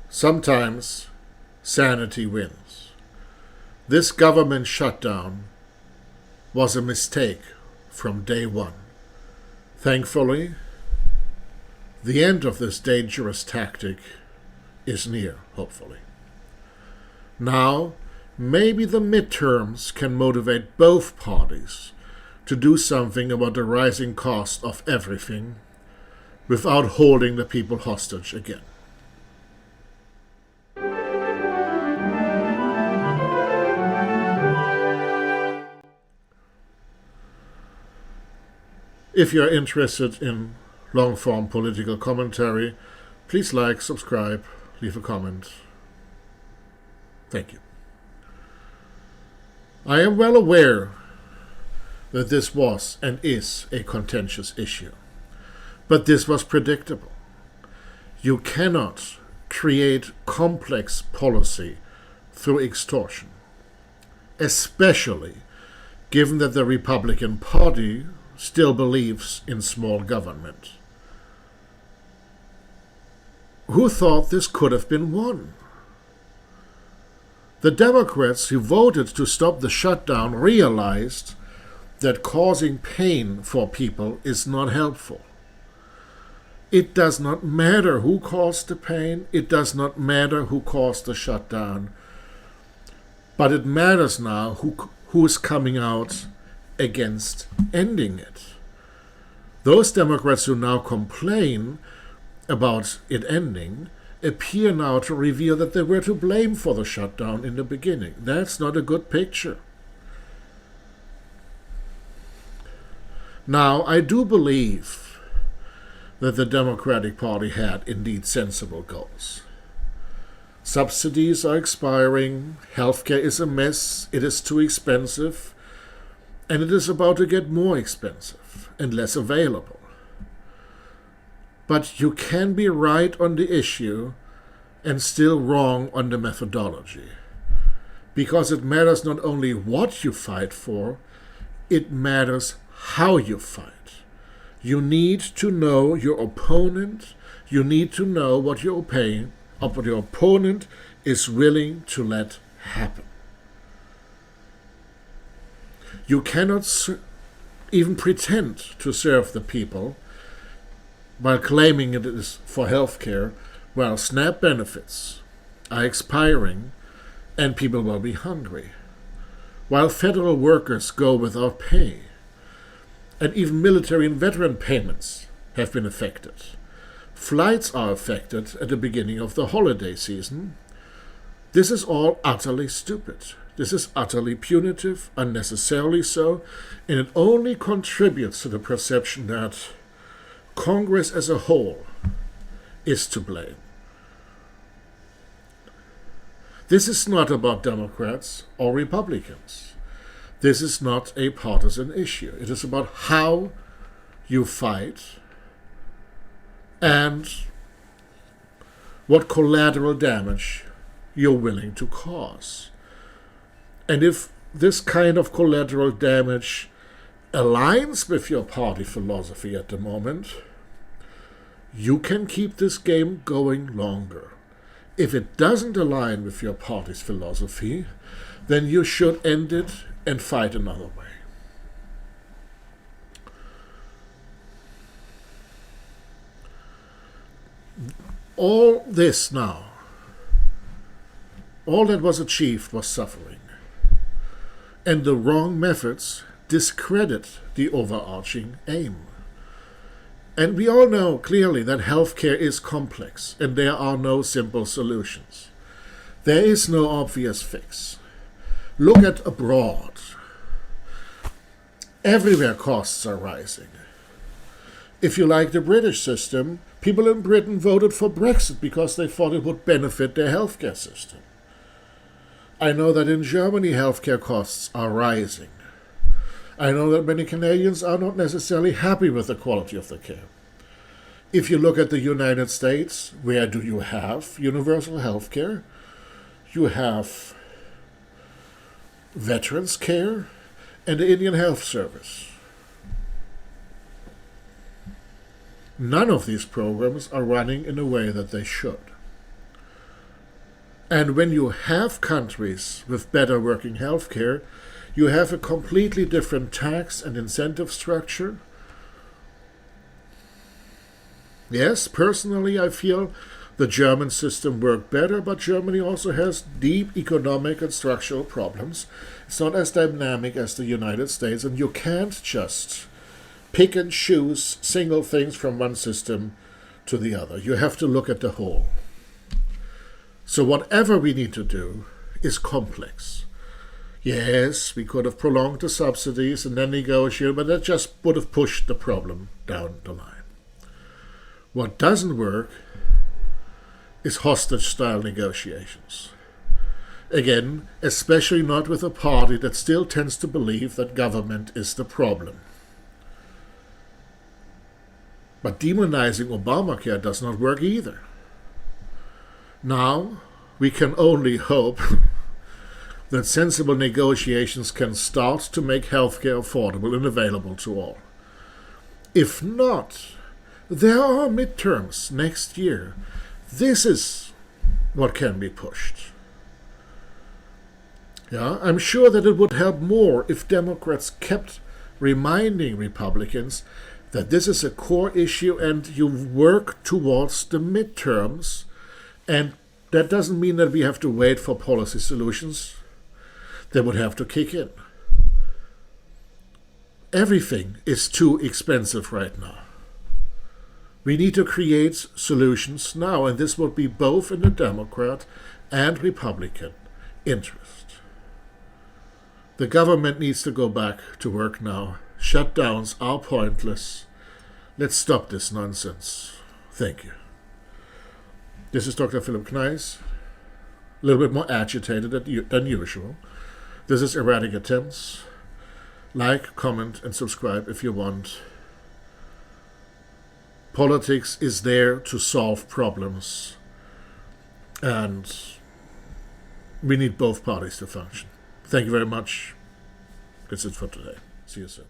Sometimes sanity wins. This government shutdown was a mistake from day one. Thankfully, the end of this dangerous tactic is near, hopefully. Now, maybe the midterms can motivate both parties to do something about the rising cost of everything without holding the people hostage again. If you're interested in long-form political commentary, please like, subscribe, leave a comment. Thank you. I am well aware that this was and is a contentious issue, but this was predictable. You cannot create complex policy through extortion, especially given that the Republican Party still believes in small government. Who thought this could have been won? The Democrats who voted to stop the shutdown realized that causing pain for people is not helpful. It does not matter who caused the pain, it does not matter who caused the shutdown, but it matters now who is coming out against ending it. Those Democrats who now complain about it ending appear now to reveal that they were to blame for the shutdown in the beginning. That's not a good picture. Now, I do believe that the Democratic Party had indeed sensible goals. Subsidies are expiring, healthcare is a mess, it is too expensive, and it is about to get more expensive and less available. But you can be right on the issue and still wrong on the methodology. Because it matters not only what you fight for, it matters how you fight. You need to know your opponent. You need to know what your opponent is willing to let happen. You cannot even pretend to serve the people while claiming it is for healthcare, while SNAP benefits are expiring and people will be hungry, while federal workers go without pay, and even military and veteran payments have been affected. Flights are affected at the beginning of the holiday season. This is all utterly stupid. This is utterly punitive, unnecessarily so, and it only contributes to the perception that Congress as a whole is to blame. This is not about Democrats or Republicans. This is not a partisan issue. It is about how you fight and what collateral damage you're willing to cause. And if this kind of collateral damage aligns with your party philosophy at the moment, you can keep this game going longer. If it doesn't align with your party's philosophy, then you should end it and fight another way. All this now, all that was achieved was suffering. And the wrong methods discredit the overarching aim. And we all know clearly that healthcare is complex and there are no simple solutions. There is no obvious fix. Look at abroad. Everywhere costs are rising. If you like the British system, people in Britain voted for Brexit because they thought it would benefit their healthcare system. I know that in Germany healthcare costs are rising. I know that many Canadians are not necessarily happy with the quality of the care. If you look at the United States, where do you have universal health care? You have Veterans Care and the Indian Health Service. None of these programs are running in a way that they should. And when you have countries with better working healthcare, you have a completely different tax and incentive structure. Yes, personally I feel the German system worked better, but Germany also has deep economic and structural problems. It's not as dynamic as the United States, and you can't just pick and choose single things from one system to the other. You have to look at the whole. So whatever we need to do is complex. Yes, we could have prolonged the subsidies and then negotiated, but that just would have pushed the problem down the line. What doesn't work is hostage-style negotiations. Again, especially not with a party that still tends to believe that government is the problem. But demonizing Obamacare does not work either. Now, we can only hope that sensible negotiations can start to make healthcare affordable and available to all. If not, there are midterms next year. This is what can be pushed. Yeah, I'm sure that it would help more if Democrats kept reminding Republicans that this is a core issue and you work towards the midterms, and that doesn't mean that we have to wait for policy solutions that would have to kick in. Everything is too expensive right now. We need to create solutions now, and this would be both in the Democrat and Republican interest. The government needs to go back to work now. Shutdowns are pointless. Let's stop this nonsense. Thank you. This is Dr. Philip Kneis, a little bit more agitated than usual. This is Erratic Attempts. Like, comment, and subscribe if you want. Politics is there to solve problems, and we need both parties to function. Thank you very much. That's it for today. See you soon.